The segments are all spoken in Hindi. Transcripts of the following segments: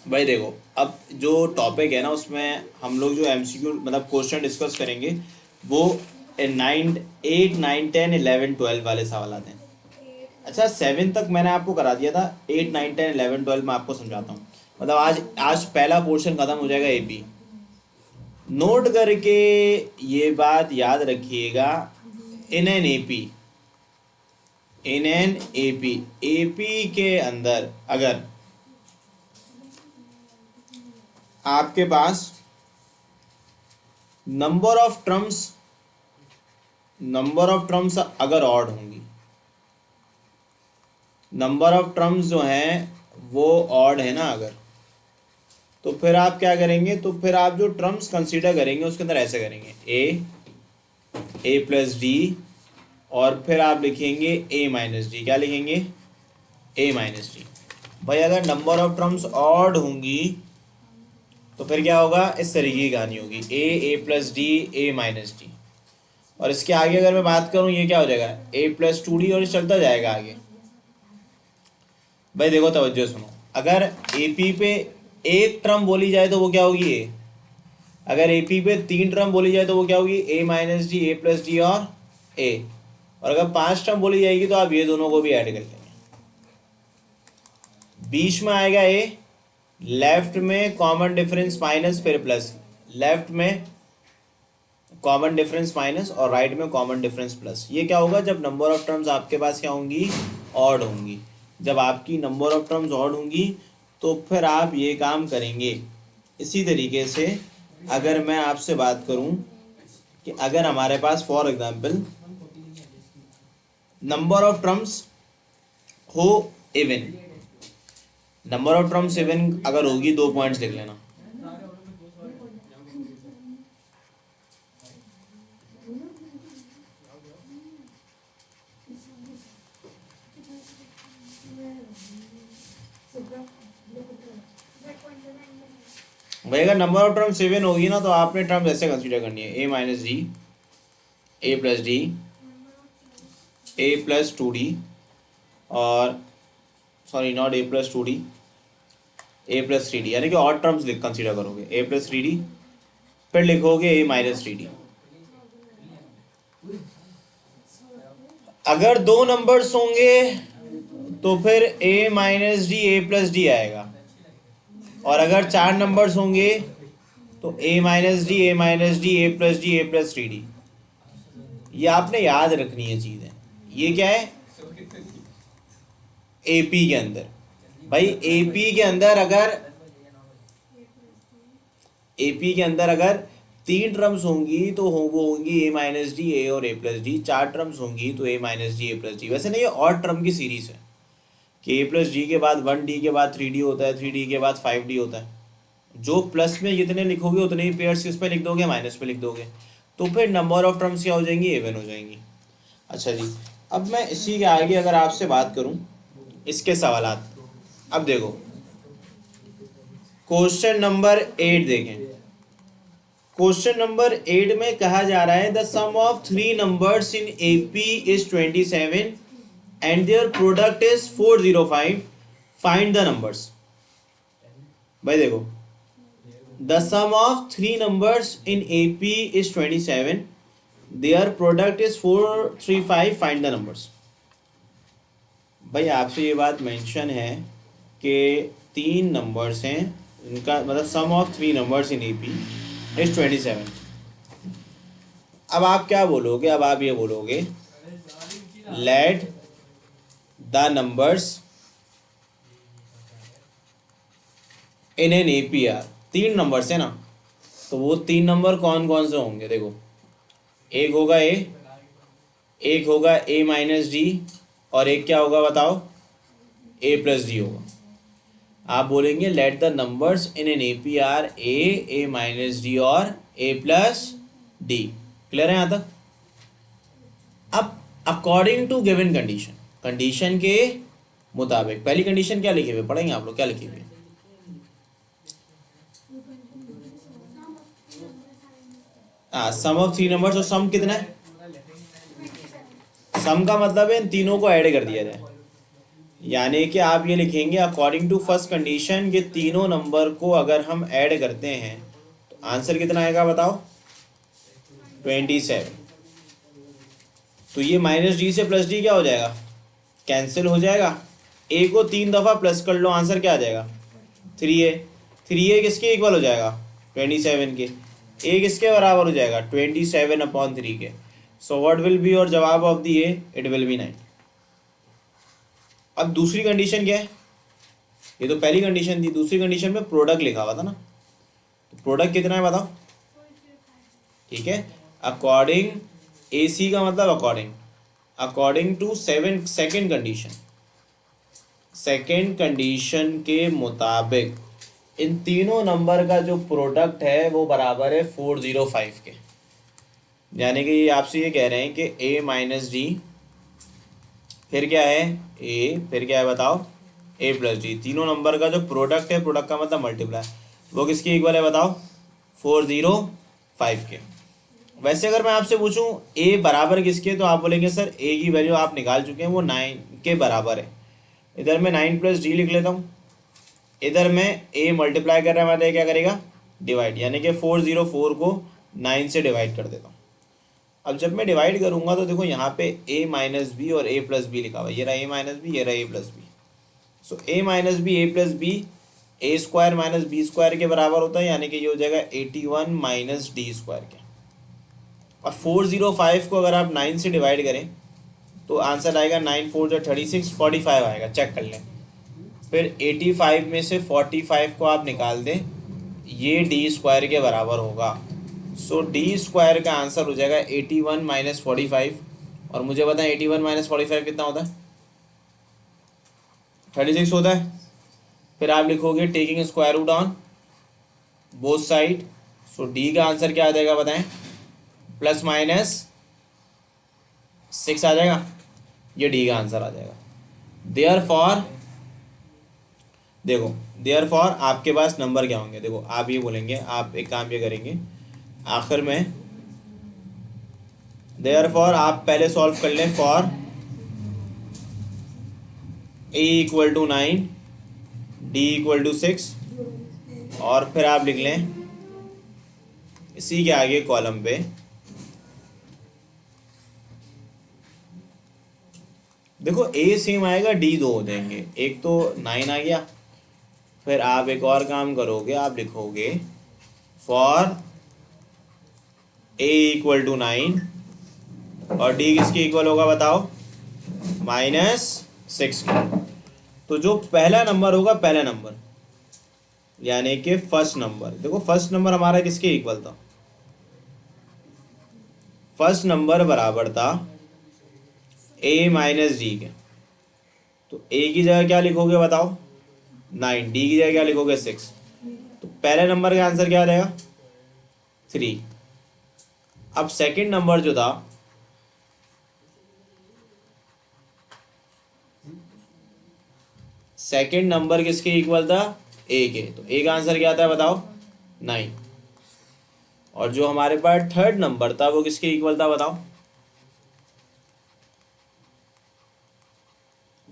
भाई देखो, अब जो टॉपिक है ना उसमें हम लोग जो एमसीक्यू मतलब क्वेश्चन डिस्कस करेंगे वो 9, 8, 9, 10, 11, 12 वाले सवाल आते हैं। अच्छा, 7 तक मैंने आपको करा दिया था, 8, 9, 10, 11, 12 मैं आपको समझाता हूँ। मतलब आज आज पहला पोर्शन खत्म हो जाएगा एपी। नोट करके ये बात याद रखिएगा, in n AP, in n AP, AP के अंदर अगर आपके पास number of terms, number of terms अगर ऑड होंगी, नंबर ऑफ टर्म्स जो हैं वो ऑड है ना अगर, तो फिर आप क्या करेंगे, तो फिर आप जो टर्म्स कंसीडर करेंगे उसके अंदर ऐसे करेंगे ए प्लस डी, और फिर आप लिखेंगे ए माइनस डी। क्या लिखेंगे? ए माइनस डी। भाई अगर नंबर ऑफ टर्म्स ऑड होंगी तो फिर क्या होगा, इस तरीके की कहानी होगी, ए प्लस डी, ए माइनस डी। और इसके आगे अगर मैं बात करूं, ये क्या हो जाएगा, ए प्लस टू डी, और ये चलता जाएगा आगे। भाई देखो, तवज्जो सुनो, अगर एपी पे एक टर्म बोली जाए तो वो क्या होगी, ए। अगर एपी पे 3 टर्म बोली जाए तो वो क्या होगी, ए माइनस डी, ए प्लस डी और ए। और अगर 5 टर्म बोली जाएगी तो आप ये दोनों को भी ऐड कर लेंगे। बीच में आएगा ए, लेफ्ट में कॉमन डिफरेंस माइनस फिर प्लस, लेफ्ट में कॉमन डिफरेंस माइनस और राइट में कॉमन डिफरेंस प्लस। ये क्या होगा, जब नंबर ऑफ टर्म्स आपके पास क्या होंगी, ऑड होंगी। जब आपकी नंबर ऑफ टर्म्स ऑड होंगी तो फिर आप ये काम करेंगे। इसी तरीके से अगर मैं आपसे बात करूं कि अगर हमारे पास for example number of terms हो even, number of terms even अगर होगी, 2 पॉइंट्स लिख लेना। भाई अगर नंबर ऑफ टर्म 7 होगी ना तो आपने टर्म ऐसे कंसीडर करनी है, ए माइनस डी, ए प्लस डी, ए प्लस टू डी, और sorry not a plus two D, A plus three D, यानी कि और टर्म्स कंसीडर करोगे, ए प्लस थ्री डी, फिर लिखोगे ए माइनस थ्री डी। अगर 2 नंबर्स होंगे तो फिर ए माइनस डी, ए प्लस डी आएगा। और अगर 4 नंबर्स होंगे तो ए माइनस डी, ए माइनस डी, ए प्लस डी, ए प्लस थ्री डी। ये आपने याद रखनी है चीज़ें। ये क्या है, एपी के अंदर। भाई एपी के अंदर अगर, एपी के अंदर अगर 3 टर्म्स होंगी तो वो होंगी ए माइनस डी, ए और ए प्लस डी। 4 टर्म्स होंगी तो ए माइनस डी, ए प्लस डी। वैसे नहीं, ये और टर्म की सीरीज है कि ए प्लस डी के बाद 1 डी के बाद 3 डी होता है, 3 डी के बाद 5 डी होता है। जो प्लस में जितने लिखोगे उतने ही पेयर्स किस पे लिख दोगे, माइनस पे लिख दोगे, तो फिर नंबर ऑफ टर्म्स क्या हो जाएंगी, एवन हो जाएंगी। अच्छा जी, अब मैं इसी के आगे अगर आपसे बात करूं इसके सवालात, अब देखो क्वेश्चन नंबर 8 देखें। क्वेश्चन नंबर 8 में कहा जा रहा है, the sum of 3 numbers in AP is 27 and their product is 405, find the numbers. भाई देखो, the sum of 3 numbers in AP is 27, their product is 435, find the numbers। भाई आपसे ये बात मेंशन है कि 3 नंबर्स हैं, इनका मतलब sum of 3 numbers in AP is 27। अब आप क्या बोलोगे, अब आप ये बोलोगे let the numbers in N APR। 3 numbers है ना, तो वो 3 नंबर कौन कौन से होंगे, देखो एक होगा ए, एक होगा ए माइनस डी, और एक क्या होगा बताओ, ए प्लस डी होगा। आप बोलेंगे let the numbers in N APR a minus D और ए प्लस डी। क्लियर है यहाँ तक? अब according to given condition, condition के मुताबिक, पहली कंडीशन क्या लिखे हुए पढ़ेंगे आप लोग, क्या लिखे हुए, सम ऑफ 3 नंबर्स। और सम कितना है, सम का मतलब है इन तीनों को ऐड कर दिया जाए, यानी कि आप ये लिखेंगे अकॉर्डिंग टू फर्स्ट कंडीशन ये तीनों नंबर को अगर हम ऐड करते हैं तो आंसर कितना आएगा बताओ, 27। तो ये माइनस डी से प्लस डी क्या हो जाएगा, कैंसिल हो जाएगा। ए को 3 दफ़ा प्लस कर लो, आंसर क्या आ जाएगा, 3a। 3a किसके इक्वल हो जाएगा, 27 के। ए किसके बराबर हो जाएगा, 27/3 के। So what will be your जवाब of the a, it will be 9। अब दूसरी कंडीशन क्या है, ये तो पहली कंडीशन थी, दूसरी कंडीशन में प्रोडक्ट लिखा हुआ था ना, तो प्रोडक्ट कितना है बताओ। ठीक है, अकॉर्डिंग, ए सी का मतलब according, according to second condition, second condition के मुताबिक इन तीनों नंबर का जो प्रोडक्ट है वो बराबर है 405 के। यानी कि ये आपसे ये कह रहे हैं कि a माइनस डी, फिर क्या है a, फिर क्या है बताओ, a प्लस डी, तीनों नंबर का जो प्रोडक्ट है, प्रोडक्ट का मतलब मल्टीप्लाई, वो किसके इक्वल है बताओ, 405 के। वैसे अगर मैं आपसे पूछूं a बराबर किसके, तो आप बोलेंगे सर a की वैल्यू आप निकाल चुके हैं, वो 9 के बराबर है। इधर मैं 9 प्लस डी लिख लेता हूँ, इधर मैं a मल्टीप्लाई कर रहा है, मतलब क्या करेगा, डिवाइड, यानी कि 404 को 9 से डिवाइड कर देता हूँ। अब जब मैं डिवाइड करूँगा तो देखो यहाँ पे a माइनस बी और a प्लस बी लिखा हुआ है, ये रहा a माइनस बी, ये रहा a plus b. So a minus b a plus b a square minus b square के बराबर होता है, यानी कि ये हो जाएगा 81 माइनस डी स्क्वायर के। और 405 को अगर आप 9 से डिवाइड करें तो आंसर आएगा 9 4 जो 36, 45 आएगा, चेक कर लें। फिर 85 में से 45 को आप निकाल दें, ये डी स्क्वायर के बराबर होगा। सो डी स्क्वायर का आंसर हो जाएगा 81 माइनस 45। और मुझे बताएं 81 माइनस 45 कितना होता है, 36 होता है। फिर आप लिखोगे taking square root on both side, so D का आंसर क्या आ जाएगा बताएं, प्लस माइनस 6 आ जाएगा, ये डी का आंसर आ जाएगा। देयरफॉर देखो, देयरफॉर आपके पास नंबर क्या होंगे, देखो आप ये बोलेंगे, आप एक काम ये करेंगे आखिर में, देयरफॉर आप पहले सॉल्व कर लें for a equal to 9, d equal to 6, और फिर आप लिख लें इसी के आगे कॉलम पे देखो a सेम आएगा, d 2 हो जाएंगे, एक तो 9 आ गया। फिर आप एक और काम करोगे, आप लिखोगे फॉर a इक्वल टू 9 और d किसके इक्वल होगा बताओ, -6 के। तो जो पहला नंबर होगा, पहला नंबर यानी कि फर्स्ट नंबर, देखो फर्स्ट नंबर हमारा किसके इक्वल था, फर्स्ट नंबर बराबर था a माइनस डी के। तो a की जगह क्या लिखोगे बताओ, 9, d की जगह क्या लिखोगे 6। तो पहले नंबर का आंसर क्या आ जाएगा, 3। अब सेकंड नंबर जो था, सेकंड नंबर किसके इक्वल था, a के। तो a का आंसर क्या आता है बताओ, 9। और जो हमारे पास थर्ड नंबर था वो किसके इक्वल था बताओ,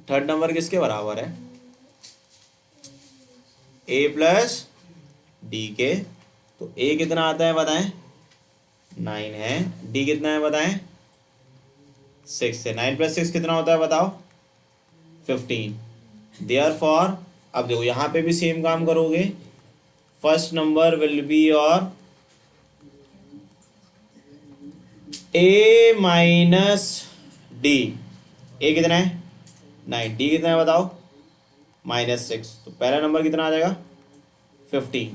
थर्ड नंबर किसके बराबर है, a प्लस डी के। तो a कितना आता है बताएं, 9 है, d कितना है बताएं, 6 है। 9 प्लस 6 कितना होता है बताओ, 15। देयरफॉर अब देखो यहाँ पे भी सेम काम करोगे, first number will be your a minus D, a कितना है 9, d कितना है बताओ -6। तो पहला नंबर कितना आ जाएगा 15।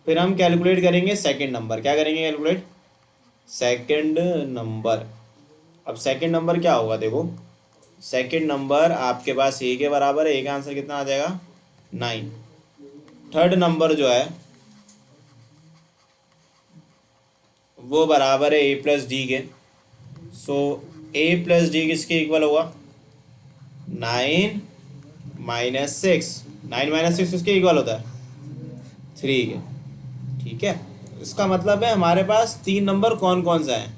फिर हम कैलकुलेट करेंगे सेकंड नंबर, क्या करेंगे कैलकुलेट, सेकंड नंबर। अब सेकंड नंबर क्या होगा, देखो सेकंड नंबर आपके पास a के बराबर है, a का आंसर कितना आ जाएगा 9। थर्ड नंबर जो है वो बराबर है a प्लस डी के। सो a प्लस डी किसके इक्वल होगा, 9 माइनस 6। 9 माइनस 6 किसके इक्वल होता है, 3 के। ठीक है, इसका मतलब है हमारे पास 3 नंबर कौन कौन सा है,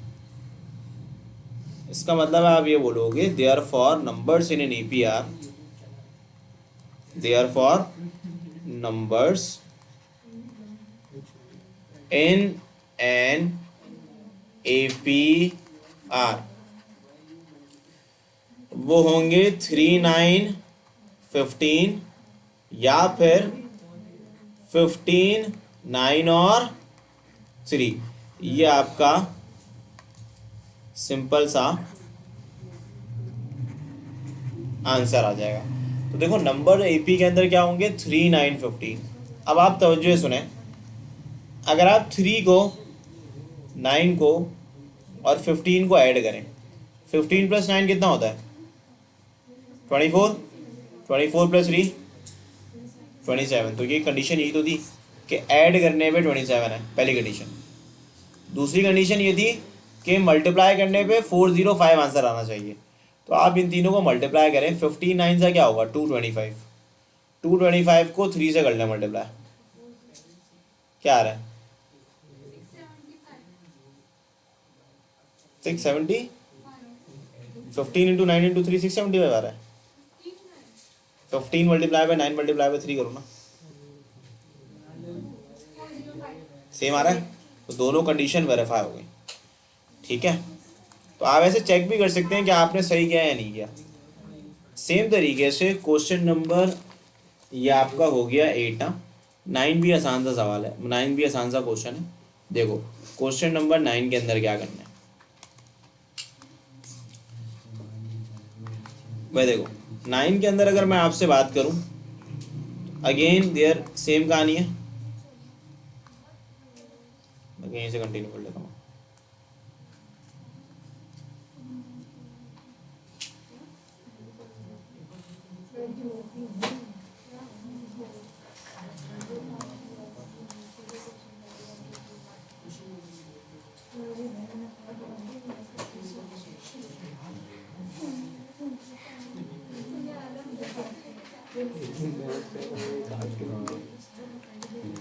इसका मतलब है आप ये बोलोगे therefore numbers in N APR Therefore, numbers in an APR वो होंगे 3, 9, 15 या फिर 15, 9 और 3। ये आपका सिंपल सा आंसर आ जाएगा। तो देखो नंबर एपी के अंदर क्या होंगे 3, 9, 15। अब आप तवज्जो से सुने, अगर आप 3 को 9 को और 15 को ऐड करें, 15 + 9 कितना होता है 24, 24 + 3 27। तो ये कंडीशन यही तो थी कि ऐड करने पे 27 है, पहली कंडीशन। दूसरी कंडीशन ये थी कि मल्टीप्लाई करने पे 405 आंसर आना चाहिए। तो आप इन तीनों को मल्टीप्लाई करें, 15 9 से क्या होगा 225, 225 को 3 से कर लें मल्टीप्लाई, क्या आ रहा है 670। 15 × 9 × 3 675 आ रहा है। 15 × 9 × 3 करो ना, सेम आ रहा है। तो दोनों कंडीशन वेरीफाई हो गई, ठीक है। तो आप ऐसे चेक भी कर सकते हैं कि आपने सही किया या नहीं किया। सेम तरीके से क्वेश्चन नंबर ये आपका हो गया 8 ना। 9 भी आसान सा सवाल है, 9 भी आसान सा क्वेश्चन है। देखो क्वेश्चन नंबर 9 के अंदर क्या करना है भाई। देखो 9 के अंदर अगर मैं आपसे बात करूं, अगेन देयर सेम कहानी है। यहीं से कंटिन्यू कर लेता हूँ।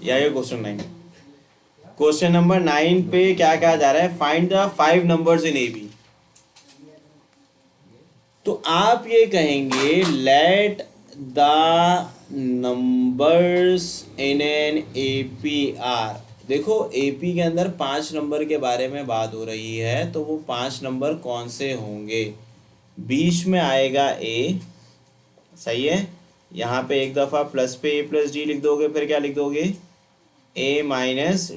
ये क्वेश्चन 9, क्वेश्चन नंबर 9 पे क्या कहा जा रहा है, find the 5 numbers in A B. तो आप ये कहेंगे let the numbers in N APR। देखो AP के अंदर 5 नंबर के बारे में बात हो रही है, तो वो 5 नंबर कौन से होंगे। बीच में आएगा A, सही है। यहाँ पे एक दफ़ा प्लस पे A + D लिख दोगे, फिर क्या लिख दोगे A -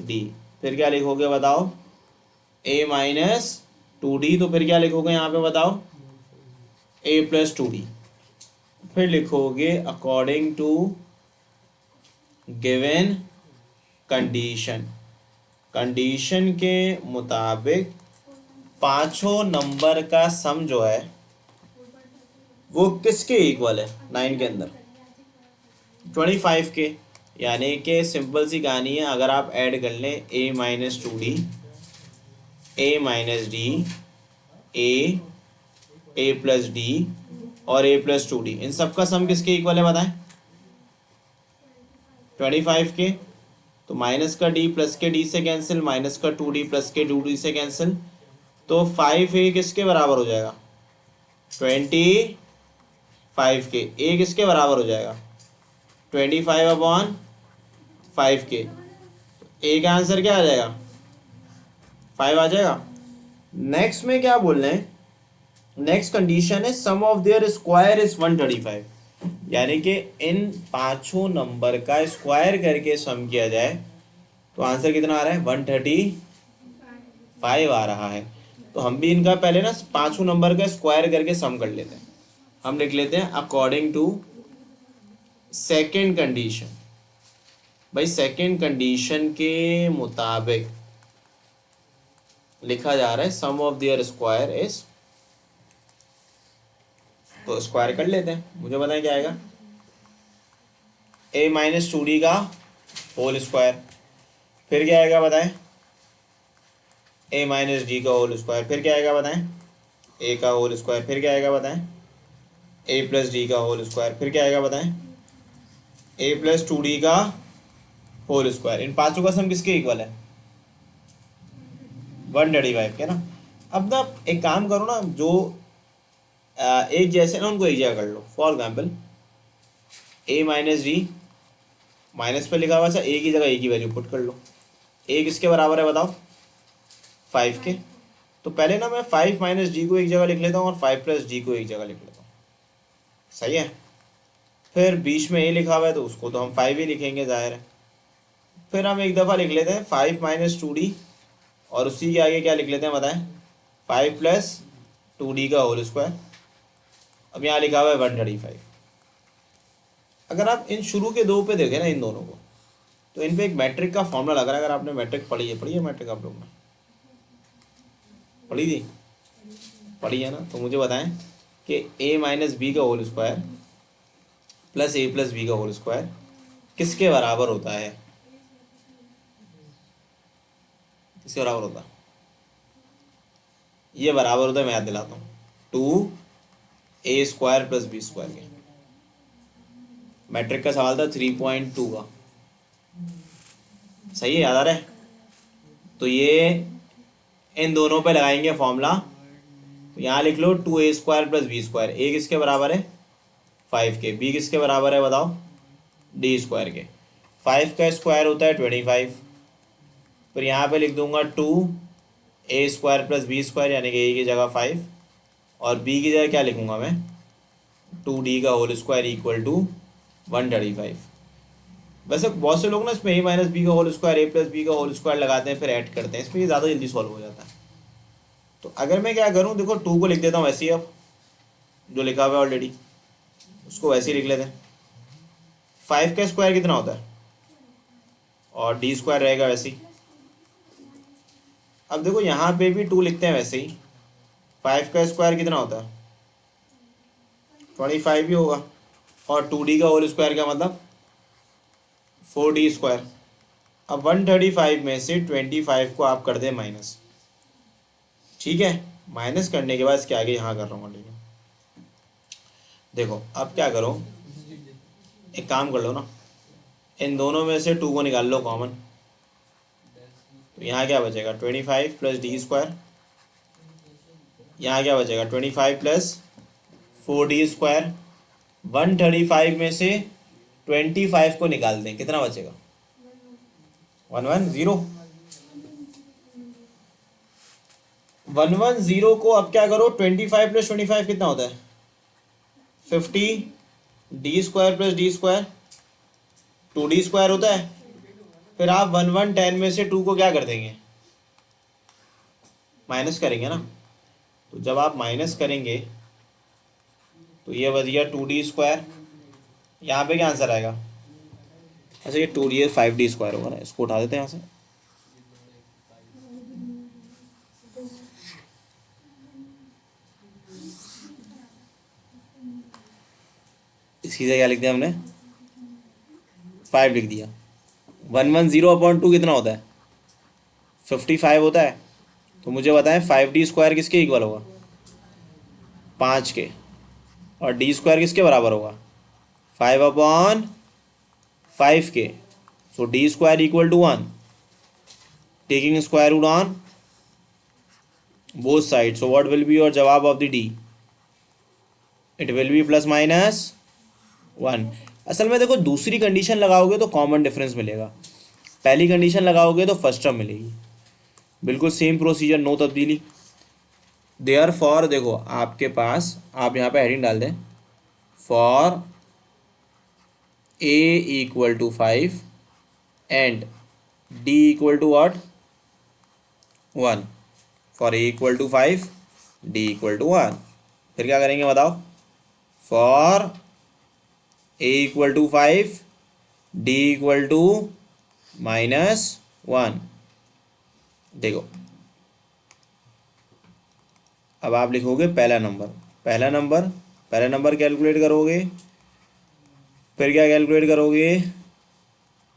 D, फिर क्या लिखोगे बताओ A - 2D, तो फिर क्या लिखोगे यहाँ पे बताओ A + 2D, फिर लिखोगे according to given condition. Condition के मुताबिक पांचों नंबर का सम जो है वो किसके इक्वल है 9 के अंदर 25 के। यानी कि सिंपल सी कहानी है, अगर आप ऐड कर लें A - 2D, A - D, A + D और A + 2D, इन सब का सम किसके इक्वल है बताएं 25 के। तो माइनस का D प्लस के D से कैंसिल, माइनस का 2D प्लस के 2D से कैंसिल, तो 5A किसके बराबर हो जाएगा 25 के। A किसके बराबर हो जाएगा 25/5 के। A का आंसर क्या आ जाएगा 5 आ जाएगा। नेक्स्ट में क्या बोल रहे हैं, नेक्स्ट कंडीशन है सम ऑफ देयर स्क्वायर इज 135। यानी कि इन पांचों नंबर का स्क्वायर करके सम किया जाए तो आंसर कितना आ रहा है 135 आ रहा है। तो हम भी इनका पहले ना पांचों नंबर का स्क्वायर करके सम कर लेते हैं। हम लिख लेते हैं अकॉर्डिंग टू सेकेंड कंडीशन। भाई सेकेंड कंडीशन के मुताबिक लिखा जा रहा है सम ऑफ देयर स्क्वायर इज, तो स्क्वायर कर लेते हैं। मुझे बताएं क्या आएगा A - 2D का होल स्क्वायर, फिर क्या आएगा बताएं A - D का होल स्क्वायर, फिर क्या आएगा बताएं A का होल स्क्वायर, फिर क्या आएगा बताएं A + D का होल स्क्वायर, फिर क्या आएगा बताएं A + 2D का होल स्क्वायर। इन पांचों का सम किसके इक्वल है 135 के ना। अब ना एक काम करो ना, जो एक जैसे ना उनको एक जगह कर लो। For example a minus d, minus पे लिखा हुआ था, ए की जगह ए की वैल्यू पुट कर लो। ए किसके बराबर है बताओ? 5 के। तो पहले ना मैं 5 माइनस डी को एक जगह लिख लेता हूँ और 5 प्लस डी को एक जगह लिख लेता हूँ, सही है। फिर बीच में ए लिखा हुआ है तो उसको तो हम 5 ही लिखेंगे, जाहिर है। फिर हम एक दफ़ा लिख लेते हैं 5 माइनस 2d, और उसी के आगे क्या लिख लेते हैं बताएं? 5 प्लस 2d का होल स्क्वायर। अब यहाँ लिखा हुआ है 135। अगर आप इन शुरू के दो पे देखें ना, इन दोनों को, तो इन पे एक मैट्रिक का फॉर्मूला लग रहा है। अगर आपने मैट्रिक पढ़ी है मैट्रिक आप लोग ने पढ़ी थी? पढ़ी है ना? तो मुझे बताएं कि a माइनस बी का whole square plus a plus b का होल स्क्वायर किसके बराबर होता है? किसके बराबर होता है? ये बराबर होता है, मैं याद दिलाता हूँ, 2a square plus b square के। मैट्रिक का सवाल था 3.2 का, सही है, याद आ रहा है? तो ये इन दोनों पे लगाएंगे फॉर्मूला। तो यहाँ लिख लो 2a square plus b square. A किसके बराबर है? 5 के। बी किसके बराबर है बताओ? डी स्क्वायर के। 5 का स्क्वायर होता है 25। फिर यहाँ पे लिख दूंगा 2a square plus b square, यानी कि ए की जगह 5, और बी की जगह क्या लिखूंगा मैं? 2d का होल स्क्वायर इक्वल टू 135। वैसे बहुत से लोग ना इसमें a माइनस बी का whole square, a plus b का होल स्क्वायर लगाते हैं, फिर ऐड करते हैं, इसमें ये ज़्यादा जल्दी सॉल्व हो जाता है। तो अगर मैं क्या करूँ, देखो 2 को लिख देता हूँ ऐसे ही, अब जो लिखा हुआ है ऑलरेडी उसको वैसे ही लिख लेते हैं। 5 का स्क्वायर कितना होता है? और डी स्क्वायर रहेगा वैसे ही। अब देखो यहाँ पे भी 2 लिखते हैं वैसे ही। 5 का स्क्वायर कितना होता है? 25 ही होगा। और 2d का होल स्क्वायर का मतलब 4d स्क्वायर। अब 135 में से 25 को आप कर दें माइनस, ठीक है। माइनस करने के बाद इसके आगे यहाँ कर रहा हूँ कंटिन्यू। देखो अब क्या करो, एक काम कर लो ना, इन दोनों में से 2 को निकाल लो कॉमन। तो यहाँ क्या बचेगा? 25 प्लस डी स्क्वायर। यहाँ क्या बचेगा? 25 प्लस 4d स्क्वायर। 135 में से 25 को निकाल दें, कितना बचेगा? 110। 110 को अब क्या करो, 25 प्लस 25 कितना होता है? 50। D square plus D square 2d square होता है। फिर आप 1110 में से 2 को क्या कर देंगे? माइनस करेंगे ना। तो जब आप माइनस करेंगे तो ये बच गया 2d स्क्वायर। यहाँ पे क्या आंसर आएगा? अच्छा ये 2d 5d स्क्वायर होगा ना, इसको उठा देते हैं यहाँ से। सीधे क्या लिख दिया हमने? 5 लिख दिया। 110/2 कितना होता है? 55 होता है। तो मुझे बताएं 5d स्क्वायर किसके इक्वल होगा? 5 के। और डी स्क्वायर किसके बराबर होगा? 5/5 के। So d square equal to 1, taking square root on both side. So what will be your जवाब of the d? It will be plus minus 1। असल में देखो दूसरी कंडीशन लगाओगे तो कॉमन डिफरेंस मिलेगा, पहली कंडीशन लगाओगे तो फर्स्ट टर्म मिलेगी। बिल्कुल सेम प्रोसीजर, नो तब्दीली। देयर फॉर देखो आपके पास, आप यहाँ पे हेडिंग डाल दें, for a equal to 5 and d equal to what? 1। For a equal to 5, d equal to 1। फिर क्या करेंगे बताओ? For a equal to 5, d equal to -1। देखो अब आप लिखोगे पहला नंबर कैलकुलेट करोगे, फिर क्या कैलकुलेट करोगे?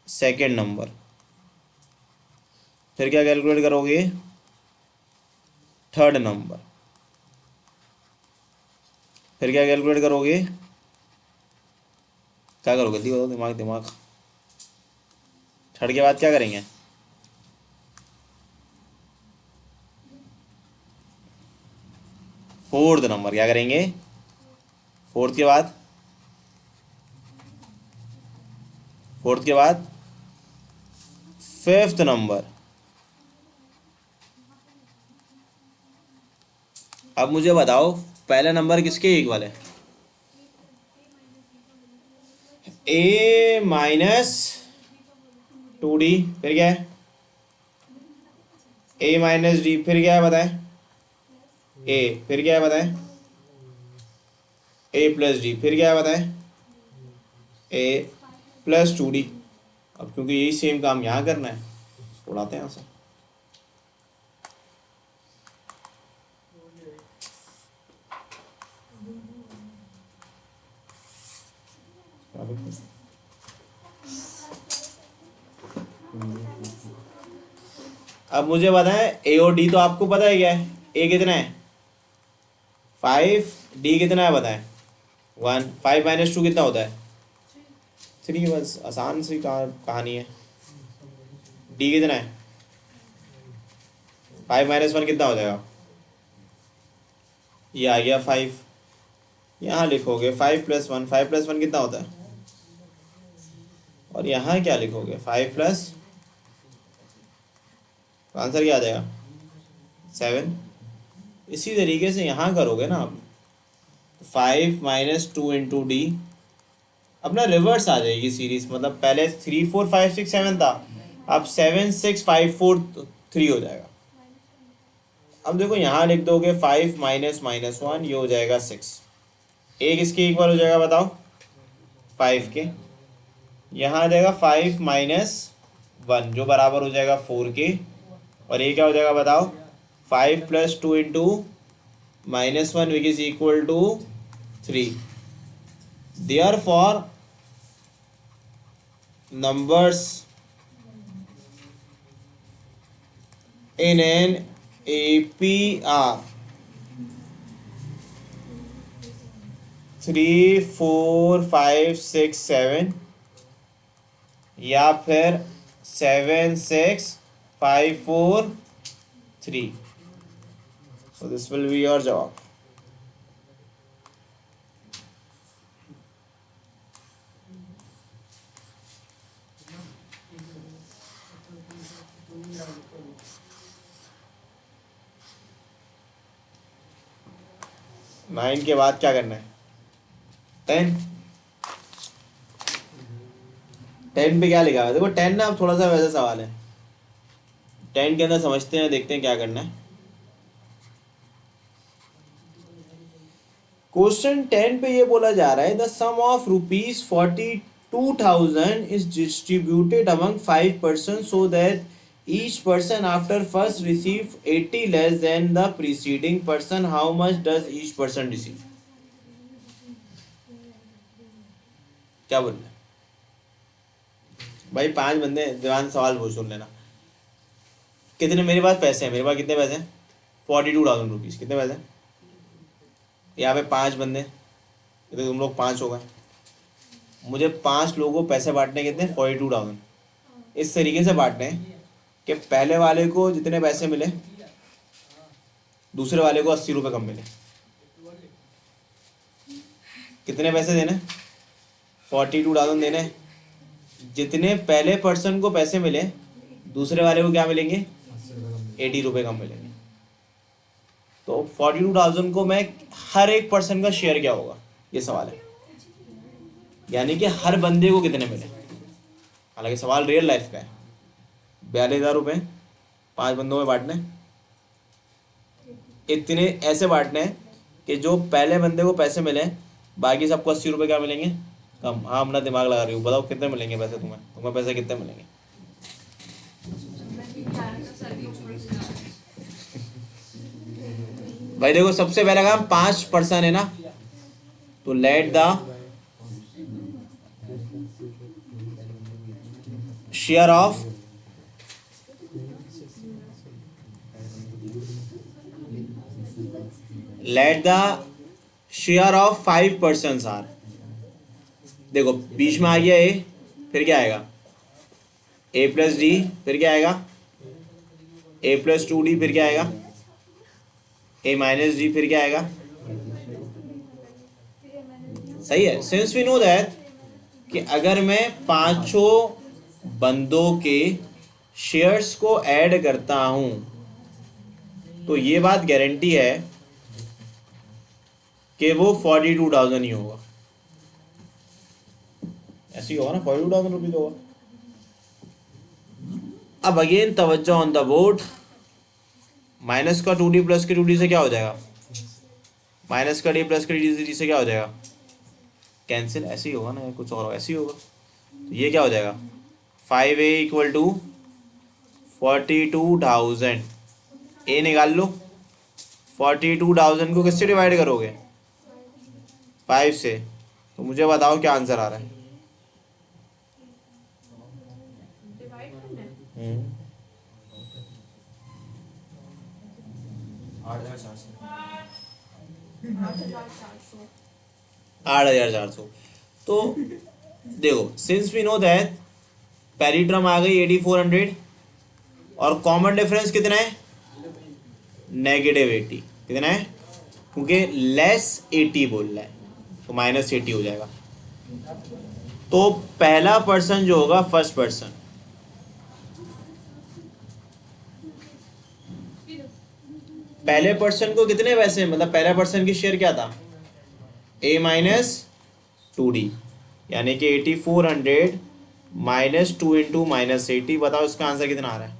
Second number. फिर क्या कैलकुलेट करोगे? Third number. फिर क्या कैलकुलेट करोगे? क्या करोगे जल्दी बताओ, दिमाग दिमाग। थर्ड के बाद क्या करेंगे? Fourth number. क्या करेंगे फोर्थ के बाद? फोर्थ के बाद फिफ्थ नंबर। अब मुझे बताओ पहला नंबर किसके इक्वल है? ए माइनस 2d, फिर क्या है? ए माइनस डी, फिर क्या है बताएं? ए, फिर क्या है बताएं? ए प्लस डी, फिर क्या है बताएं? ए प्लस 2d। अब क्योंकि यही सेम काम यहाँ करना है, उड़ाते हैं यहाँ से। अब मुझे बताएं ए और डी तो आपको पता है क्या है? ए कितना है? 5, डी कितना है बताएं? 1। 5 माइनस 2 कितना होता है? 3। बस आसान सी कहानी है। डी कितना है? 5 माइनस 1 कितना हो जाएगा? ये आ गया 5। यहाँ लिखोगे 5 प्लस 1, 5 प्लस 1 कितना होता है? और यहाँ क्या लिखोगे? 5 प्लस, आंसर क्या आ जाएगा? 7। इसी तरीके से यहाँ करोगे ना आप, 5 माइनस 2 इंटू डी, अपना रिवर्स आ जाएगी सीरीज। मतलब पहले 3 4 5 6 7 था, अब 7 6 5 4 3 हो जाएगा। अब देखो यहाँ लिख दोगे 5 माइनस माइनस 1, ये हो जाएगा 6। एक इसके इक्वल हो जाएगा बताओ? 5 के। यहाँ आ जाएगा 5 माइनस 1 जो बराबर हो जाएगा 4 के। और ये क्या हो जाएगा बताओ? 5 plus 2 into minus 1 which is equal to 3। Therefore numbers in an AP are 3 4 5 6 7 या फिर 7 6 5 4 3। So this will be your जवाब। नाइन के बाद क्या करना है? 10। 10 पे क्या लिखा है? देखो 10 ना अब थोड़ा सा वैसा सवाल है। 10 के अंदर समझते हैं, देखते हैं क्या करना है। क्वेश्चन 10 पे ये बोला जा रहा है the sum of ₹42,000 is distributed among 5 person so that each person after first receive 80 less than the preceding person, how much does each person receive? क्या बोलना है भाई? 5 बंदे, ध्यान सवाल वो सुन लेना। कितने मेरे पास पैसे हैं? मेरे पास कितने पैसे हैं? 42,000 रुपीज़। कितने पैसे? यहाँ पे 5 बंदे, तो तुम लोग 5 हो गए। मुझे 5 लोगों को पैसे बांटने कितने? 42,000। इस तरीके से बांटने हैं कि पहले वाले को जितने पैसे मिले, दूसरे वाले को 80 रुपये कम मिले। कितने पैसे देने? 42,000 देने। जितने पहले पर्सन को पैसे मिले, दूसरे वाले को क्या मिलेंगे? 80 रुपये कम मिलेंगे। तो 42,000 को मैं हर एक पर्सन का शेयर क्या होगा, ये सवाल है। यानी कि हर बंदे को कितने मिले। हालांकि सवाल रियल लाइफ का है। 42,000 रुपये 5 बंदों में बांटने, इतने ऐसे बांटने हैं कि जो पहले बंदे को पैसे मिले, बाकी सबको 80 रुपये क्या मिलेंगे? कम। हाँ, अपना दिमाग लगा रही हूँ, बताओ कितने मिलेंगे पैसे तुम्हें पैसे कितने मिलेंगे? भाई देखो, सबसे पहला काम 5 पर्सन है ना, तो let the share of share of 5 person are. देखो बीच में आ गया ए, फिर क्या आएगा? ए प्लस डी, फिर क्या आएगा? ए प्लस 2d, फिर क्या आएगा? ए माइनस डी, फिर क्या आएगा? सही है। सिंस वी नो दैट कि अगर मैं पांचों बंदों के शेयर्स को ऐड करता हूं तो ये बात गारंटी है कि वो 42,000 ही होगा। ऐसे ही होगा ना, 42,000 रुपीज होगा। अब अगेन तवज्जो ऑन द बोर्ड, माइनस का 2d प्लस के 2d से क्या हो जाएगा, माइनस का d प्लस के डी से क्या हो जाएगा, कैंसिल। ऐसे ही होगा ना, कुछ और ऐसे ही होगा। तो ये क्या हो जाएगा, 5a इक्वल टू 42,000। ए निकाल लो। 42,000 को किससे डिवाइड करोगे, 5 से। तो मुझे बताओ क्या आंसर आ रहा है। हम्म, 8,400। तो देखो, सिंस वी नो दैट पहली टर्म आ गई 8,400 और कॉमन डिफरेंस कितना है, -80। कितना है, क्योंकि लेस 80 बोल रहा है तो -80 हो जाएगा। तो पहला पर्सन जो होगा, फर्स्ट पर्सन, पहले पर्सन को कितने पैसे, मतलब पहला पर्सन की शेयर क्या था, a माइनस 2d, यानी कि 8,400 माइनस 2 इंटू -80। बताओ इसका आंसर कितना आ रहा है।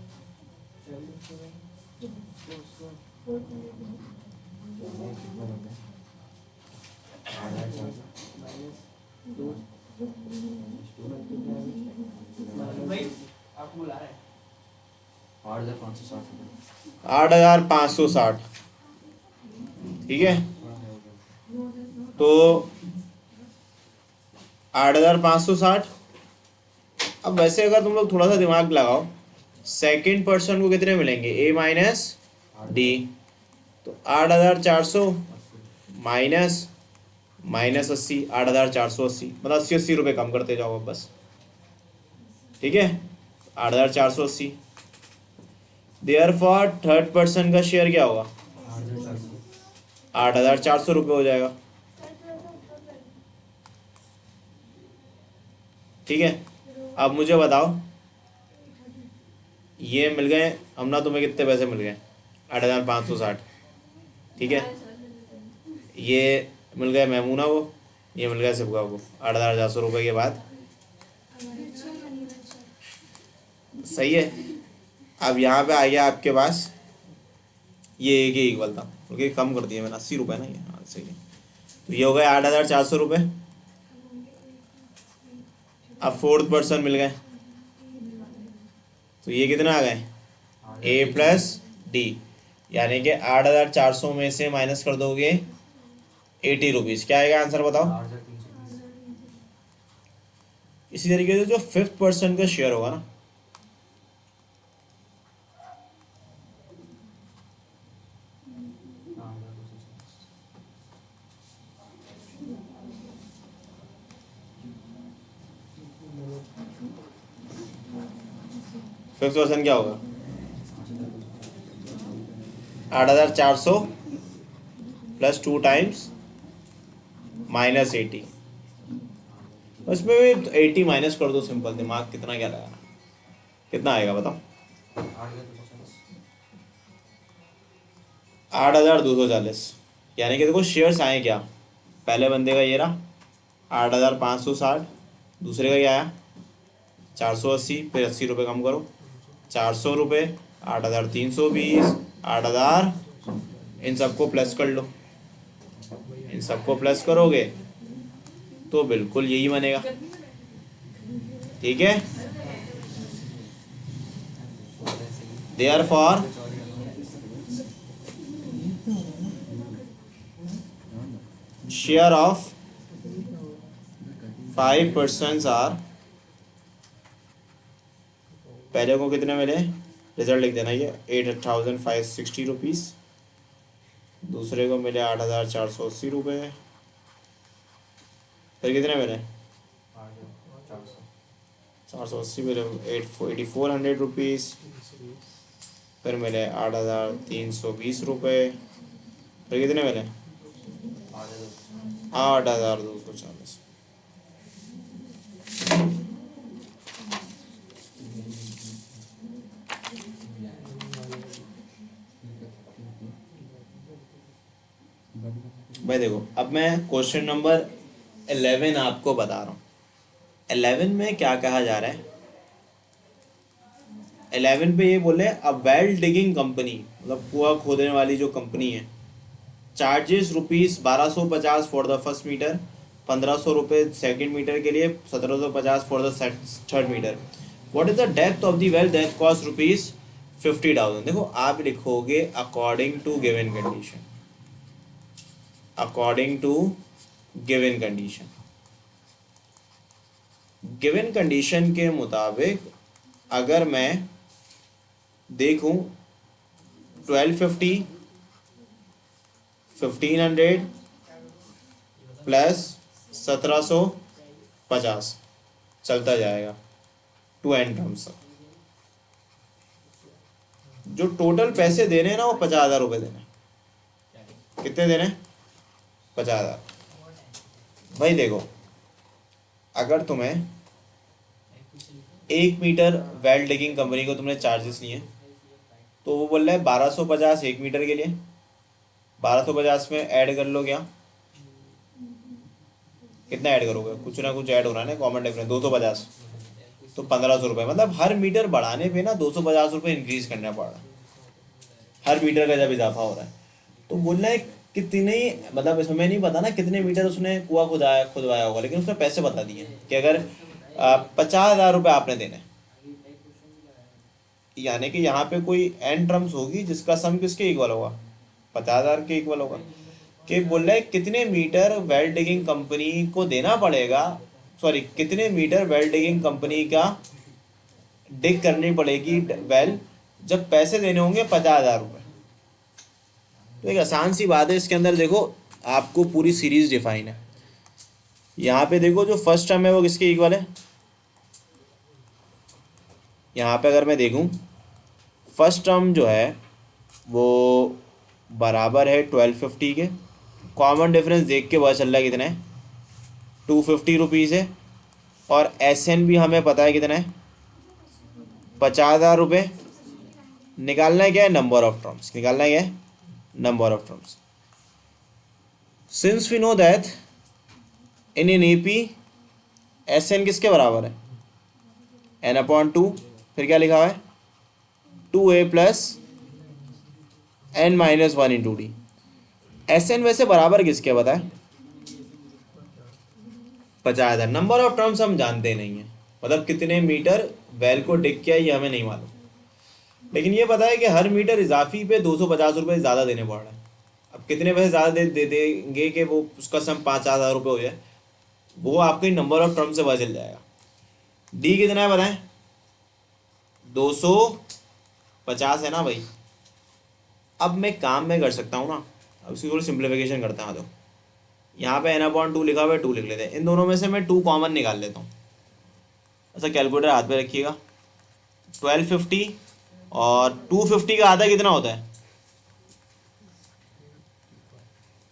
आपको बुला रहा है 8,560। 8,560, ठीक है। तो 8,560। अब वैसे अगर तुम लोग थोड़ा सा दिमाग लगाओ, सेकंड पर्सन को कितने मिलेंगे, a माइनस डी। तो 8,400 माइनस -80, 8,480, मतलब 80 रुपये कम करते जाओ अब बस, ठीक है। 8,480। देयरफॉर थर्ड पर्सन का शेयर क्या होगा, 8,400 रुपये हो जाएगा, ठीक है। अब मुझे बताओ, ये मिल गए हम ना, तुम्हें कितने पैसे मिल गए, 8,560, ठीक है। ये मिल गए महमूना को, ये मिल गया सिबका को 8,400 रुपये के बाद, सही है। अब यहाँ पे आ गया आपके पास, ये एक ही इक्वल था क्योंकि कम कर दिया मैंने, 80 रुपये ना ये, हाँ सही है। तो ये हो गए 8,400 रुपये। अब फोर्थ पर्सन मिल गए, तो ये कितना आ गए, a प्लस डी, यानी कि 8,400 में से माइनस कर दोगे 80 रुपीज़, क्या आएगा आंसर बताओ। इसी तरीके से जो फिफ्थ पर्सन का शेयर होगा ना, फिफ्थ पर्सन क्या होगा, 8,400 प्लस 2 टाइम्स -80। उसमें भी 80 माइनस कर दो, सिंपल दिमाग कितना क्या लगाना, कितना आएगा बताओ, 8,240। यानी कि देखो शेयर्स आए क्या, पहले बंदे का ये रहा 8,560, दूसरे का क्या आया 480, फिर 80 रुपये कम करो, 400 रुपये, 8,320, 8,000, इन सबको प्लस कर लो। इन सबको प्लस करोगे तो बिल्कुल यही बनेगा, ठीक है। Therefore share of 5 persons are, पहले को कितने मिले, रिजल्ट लिख देना, ये 8,560 रुपीज़, दूसरे को मिले 8,480 रुपये, फिर कितने मिले 480 मिले 8,400 रुपीज़, फिर मिले 8,320 रुपये, फिर कितने मिले 8,240। भाई देखो, अब मैं क्वेश्चन नंबर 11 आपको बता रहा हूँ। 11 में क्या कहा जा रहा है? 11 पे ये बोले अ वेल डिगिंग कंपनी, मतलब कुआं खोदने वाली जो कंपनी है, charges rupees 1250 for the first metre, 1500 रुपये सेकेंड मीटर के लिए, 1750 for the third metre. What is the depth of the well? That cost rupees 50,000। देखो आप लिखोगे according to given condition, according to given condition. Given condition के मुताबिक अगर मैं देखूं 1250, 1500 प्लस 1750 चलता जाएगा टू एंड टर्म्स तक। जो टोटल पैसे देने हैं ना वो 50,000 रुपये देने हैं। कितने देने हैं? 50,000। भाई देखो, अगर तुम्हें 1 मीटर वेल डिगिंग कंपनी को तुमने चार्जेस लिए तो वो बोल रहा है 1250 1 मीटर के लिए। 1250 में ऐड कर लो, क्या कितना ऐड करोगे? कुछ ना कुछ ऐड हो रहा है ना, कॉमन डिफरेंस 250, तो 1500 रुपये। मतलब हर मीटर बढ़ाने पे ना 250 रुपये इंक्रीज करना पड़ रहा है हर मीटर का जब इजाफा हो रहा है। तो बोलना है कितने, मतलब इसमें नहीं पता ना कितने मीटर उसने कुआं खुदवाया होगा, लेकिन उसने पैसे बता दिए कि अगर 50,000 रुपये आपने देने हैं। यानी कि यहाँ पे कोई एन टर्म्स होगी जिसका सम किसके इक्वल होगा? 50,000 के इक्वल होगा। कि बोल रहे हैं कितने मीटर वेल डिगिंग कंपनी को देना पड़ेगा, सॉरी कितने मीटर वेल डिगिंग कंपनी का डिग करनी पड़ेगी वेल, जब पैसे देने होंगे 50,000 रुपये। तो एक आसान सी बात है इसके अंदर। देखो आपको पूरी सीरीज डिफाइन है। यहाँ पे देखो जो फर्स्ट टर्म है वो किसके इक्वल है? यहाँ पे अगर मैं देखूँ फर्स्ट टर्म जो है वो बराबर है 1250 के। कॉमन डिफरेंस देख के पता चल रहा है कितना है? 250 रुपीज़ है। और एस एन भी हमें पता है कितना है? 50,000 रुपये। निकालना है क्या है? नंबर ऑफ टर्म्स निकालना है क्या है? Number of terms. Since we know that in an A P S N किसके बराबर है? n/2। फिर क्या लिखा हुआ है? 2a plus n-1 × d। S N वैसे बराबर किसके बताए? 50,000। नंबर ऑफ टर्म्स हम जानते नहीं हैं, मतलब कितने मीटर वेल को डिग किया ये हमें नहीं मालूम, लेकिन ये पता है कि हर मीटर इजाफी पे 250 रुपये ज़्यादा देने पड़ रहे हैं। अब कितने पैसे ज़्यादा दे देंगे कि वो उसका सम 5,000 रुपये हो जाए, वो आपके नंबर ऑफ टर्म से पता चल जाएगा। डी कितना है बताएं? 250 है ना भाई। अब मैं काम में कर सकता हूँ ना, अब इसकी थोड़ी सिंप्लीफिकेशन करते हैं। तो यहाँ पे n/2 लिखा हुआ है, 2 लिख लेते हैं। इन दोनों में से मैं 2 कॉमन निकाल लेता हूँ। ऐसा कैलकुलेटर हाथ पे रखिएगा। 1250 और 250 का आधा कितना होता है?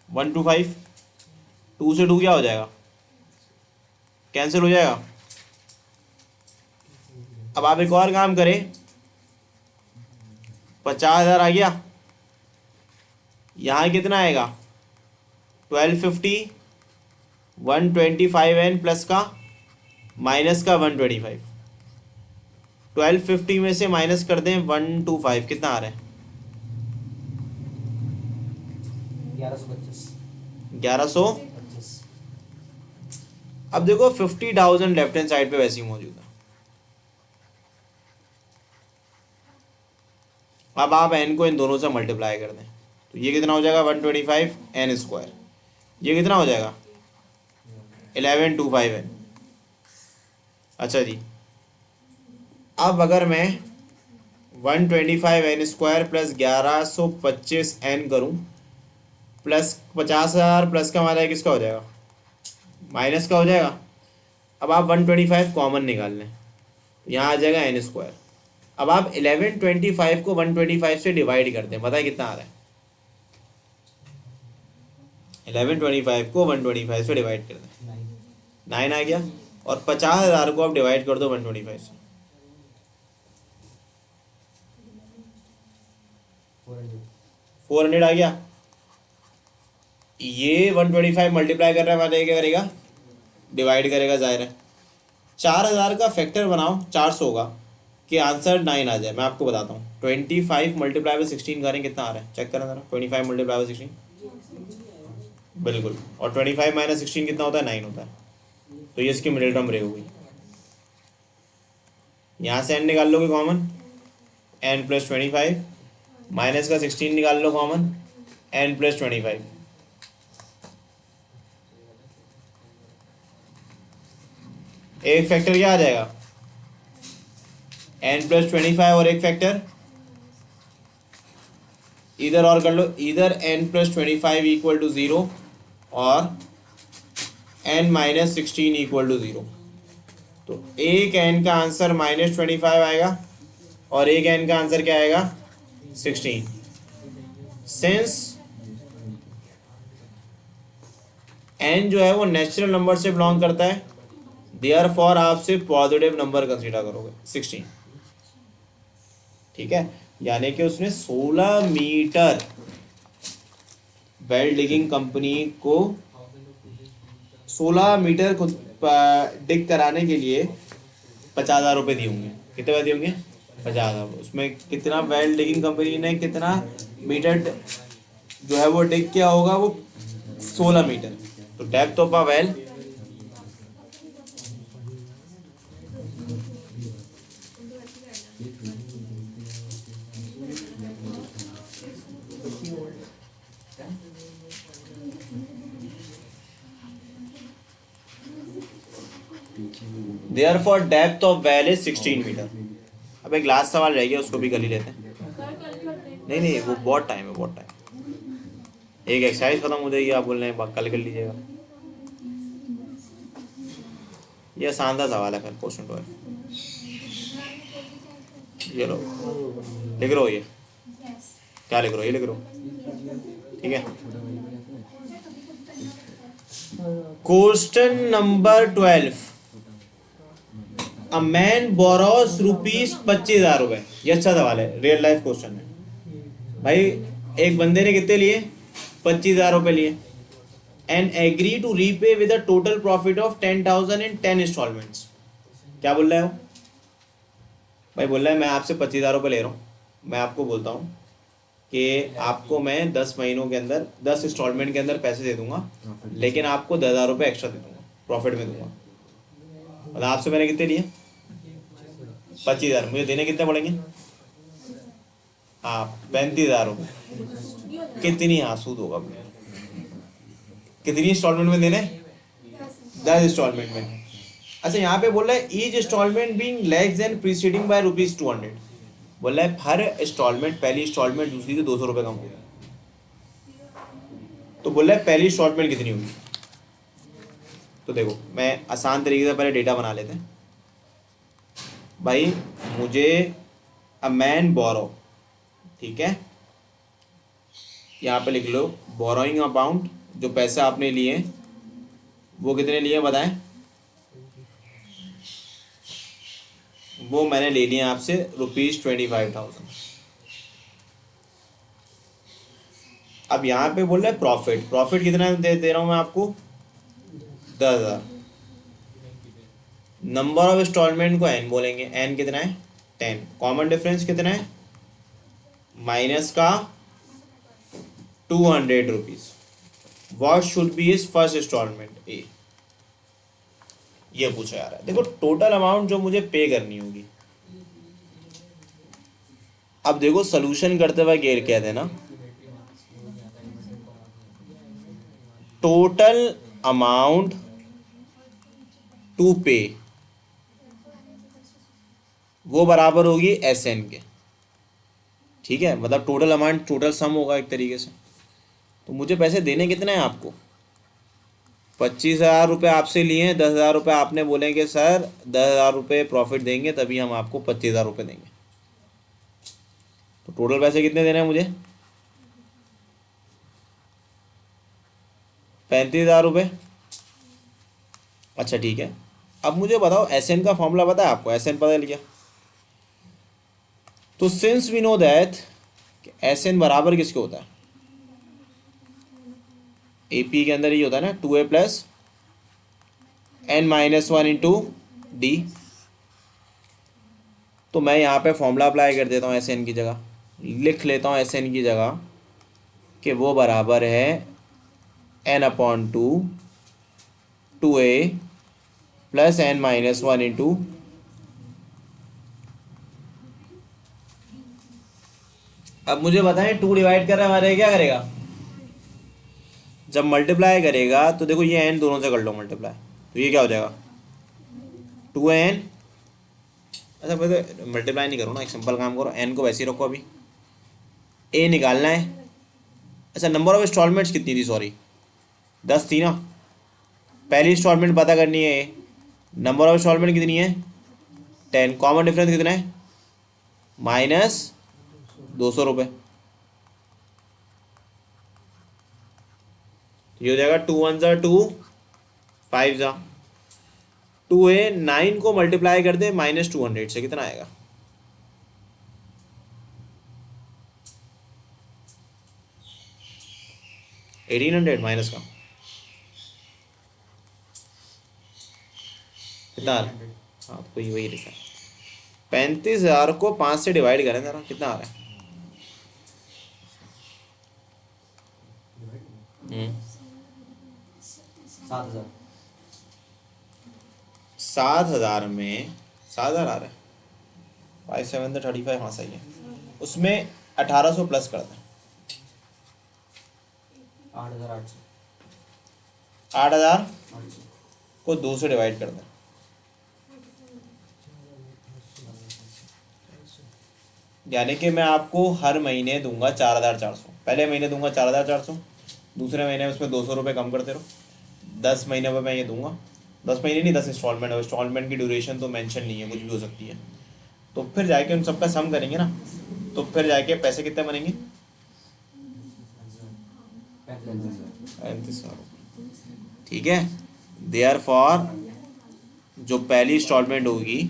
125। 2 से 2 क्या हो जाएगा? कैंसिल हो जाएगा। अब आप एक और काम करें, 50,000 आ गया। यहाँ कितना आएगा? 1250 125n प्लस का माइनस का 125। 1250 में से माइनस कर दें 125, कितना आ रहा है? 1125। 1125। अब देखो 50,000 लेफ्ट हैंड साइड पे वैसे ही मौजूद है। अब आप n को इन दोनों से मल्टीप्लाई कर दें तो ये कितना हो जाएगा? 125n²। ये कितना हो जाएगा? 1125n। अच्छा जी, अब अगर मैं 125n² प्लस 1125n करूँ, प्लस 50,000 प्लस का हमारा किसका हो जाएगा? माइनस का हो जाएगा। अब आप 125 कॉमन निकाल लें, यहाँ आ जाएगा n²। अब आप 1125 को 125 से डिवाइड करते हैं, पता है कितना आ रहा है? 1125 को 125 से डिवाइड कर दें, 9 आ गया। और 50,000 को आप डिवाइड कर दो 125 से, 400 आ गया। ये 125 मल्टीप्लाई कर रहा है, मतलब क्या करेगा, डिवाइड करेगा, जाहिर है। 4000 का फैक्टर बनाओ 400 का, कि आंसर 9 आ जाए। मैं आपको बताता हूँ, 25 मल्टीप्लाई बाई 16 करें कितना आ रहा है, चेक करें ज़रा। 25 मल्टीप्लाई बाई 16, बिल्कुल। और 25 माइनस 16 कितना होता है, 9 होता है। तो ये इसकी मिडिल टर्म रे हो गई। यहाँ से n निकाल लोगे कॉमन, n प्लस 25, माइनस का 16 निकाल लो कॉमन, n प्लस 25। एक फैक्टर क्या आ जाएगा, n प्लस 25, और एक फैक्टर इधर और कर लो, इधर n प्लस 25 इक्वल टू 0 और n माइनस 16 इक्वल टू 0। तो एक n का आंसर -25 आएगा और एक n का आंसर क्या आएगा, 16। सिंस n जो है वो नेचुरल नंबर से बिलोंग करता है, देयरफॉर आप सिर्फ पॉजिटिव नंबर कंसीडर करोगे, 16। ठीक है, यानी कि उसने 16 मीटर वेल डिगिंग कंपनी को 16 मीटर खुद डिग कराने के लिए 50,000 रुपये दिए होंगे। कितने पैसे दिए होंगे, 50,000। उसमें कितना वेल डिगिंग कंपनी ने कितना मीटर जो है वो डिग किया होगा, वो 16 मीटर। तो depth of a well, therefore depth of well is 16 metre. अब एक लास्ट सवाल रह गया, उसको भी कर ही लेते हैं। नहीं नहीं, वो बहुत टाइम है, बहुत टाइम। एक एक्सरसाइज खत्म हो जाएगी, आप बोल रहे हैं कल कर लीजिएगा। ये आसान सा सवाल है फिर, क्वेश्चन 12। ये लो, लिख रहे हो, ये क्या लिख रहे हो, ये लिख रहे हो, ठीक है। Question number 12, a man borrows rupees 25,000 रुपए। ये अच्छा सवाल है, रियल लाइफ क्वेश्चन है भाई। एक बंदे ने कितने लिए, 25,000 रुपए लिए, and agree to repay with a total profit of 10,000 in 10 installments. क्या बोल रहा है वो भाई, बोल रहा है मैं आपसे 25,000 रुपये ले रहा हूँ, मैं आपको बोलता हूँ कि आपको मैं 10 महीनों के अंदर 10 इंस्टॉलमेंट के अंदर पैसे दे दूंगा, लेकिन आपको 10,000 रुपये एक्स्ट्रा दे दूंगा, प्रॉफिट में दूंगा। मतलब आपसे मैंने कितने लिए, 25,000, मुझे देने कितने पड़ेंगे, हाँ 35,000 रुपये। कितनी, हाँ सूद होगा, कितनी इंस्टॉलमेंट में देने, 10 इंस्टॉलमेंट में। अच्छा यहाँ पे बोल रहा है each installment being less than preceding by ₹200। बोल रहा है हर इंस्टॉलमेंट, पहली इंस्टॉलमेंट दूसरी से 200 रुपये कम होगी। तो बोल रहा है पहली इंस्टॉलमेंट कितनी होगी। तो देखो, मैं आसान तरीके से पहले डेटा बना लेते हैं भाई। मुझे अ मैन बोरो, ठीक है, यहाँ पे लिख लो बोरोइंग अमाउंट, जो पैसे आपने लिए वो कितने लिए बताएं। वो मैंने ले लिया आपसे ₹25,000। अब यहाँ पे बोल रहा है प्रॉफिट, प्रॉफिट कितना दे रहा हूँ मैं आपको, 10,000। नंबर ऑफ इंस्टॉलमेंट को n बोलेंगे, n कितना है, 10। कॉमन डिफरेंस कितना है, माइनस का 200 rupees. What should be is first instalment, a. ये पूछा जा रहा है। देखो टोटल अमाउंट जो मुझे पे करनी होगी। अब देखो सोल्यूशन करते हुए गेर कह देना, टोटल अमाउंट टू पे वो बराबर होगी SN के, ठीक है। मतलब टोटल अमाउंट, टोटल सम होगा एक तरीके से। तो मुझे पैसे देने कितने हैं आपको, 25,000 रुपये आपसे लिए हैं, 10,000 रुपये आपने बोले कि सर 10,000 रुपये प्रॉफिट देंगे तभी हम आपको 25,000 रुपये देंगे। तो टोटल पैसे कितने देने हैं मुझे, 35,000 रुपये। अच्छा ठीक है, अब मुझे बताओ SN का फॉर्मूला पता है आपको, SN पता लिया। तो since we know that SN बराबर किसके होता है, ए पी के अंदर ये होता है ना 2a plus n-1 into D. तो मैं यहाँ पे फॉर्मूला अप्लाई कर देता हूँ एस एन की जगह, लिख लेता हूँ एस एन की जगह कि वो बराबर है n/2 2a plus n-1 into. अब मुझे बताएं 2 डिवाइड कर रहा है हमारे, क्या करेगा? जब मल्टीप्लाई करेगा तो देखो ये n दोनों से कर लो मल्टीप्लाई, तो ये क्या हो जाएगा 2n। अच्छा वैसे मल्टीप्लाई नहीं करो ना, एक सिंपल काम करो, n को वैसे ही रखो, अभी a निकालना है। अच्छा नंबर ऑफ इंस्टॉलमेंट्स कितनी थी, सॉरी 10 थी ना। पहली इंस्टॉलमेंट पता करनी है, नंबर ऑफ इंस्टॉलमेंट कितनी है 10, कॉमन डिफरेंस कितना है -200 रुपये। ये हो जाएगा 2 1 ज़ा 2 5 ज़ा 2a 9 को मल्टीप्लाई कर दे -200 से, कितना आएगा 1800 माइनस का कितना आ रहा है? हाँ तो वही लिखा है। 35,000 को 5 से डिवाइड करें जरा, कितना आ रहा है? 7,000। 7,000 में 7,000 आ रहा है, 5 7 35, हाँ सही है। उसमें 1800 प्लस कर दें, 8,800। 8,000 को 2 से डिवाइड कर दें, यानी कि मैं आपको हर महीने दूंगा 4,400। पहले महीने दूंगा 4,400, दूसरे महीने में उसमें 200 रुपये कम करते रहो। 10 महीने में मैं ये दूंगा, 10 महीने नहीं 10 इंस्टॉलमेंट। इंस्टॉलमेंट की ड्यूरेशन तो मेंशन नहीं है, कुछ भी हो सकती है। तो फिर जाके उन सबका सम करेंगे ना, तो फिर जाके पैसे कितने बनेंगे 35,000। ठीक है, देयरफॉर जो पहली इंस्टॉलमेंट होगी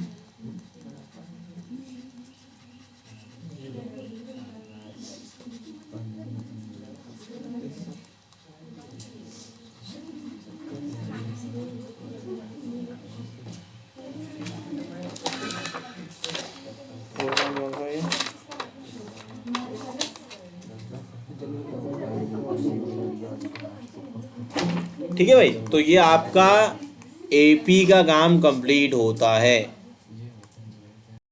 ठीक है भाई। तो ये आपका एपी का काम कंप्लीट होता है।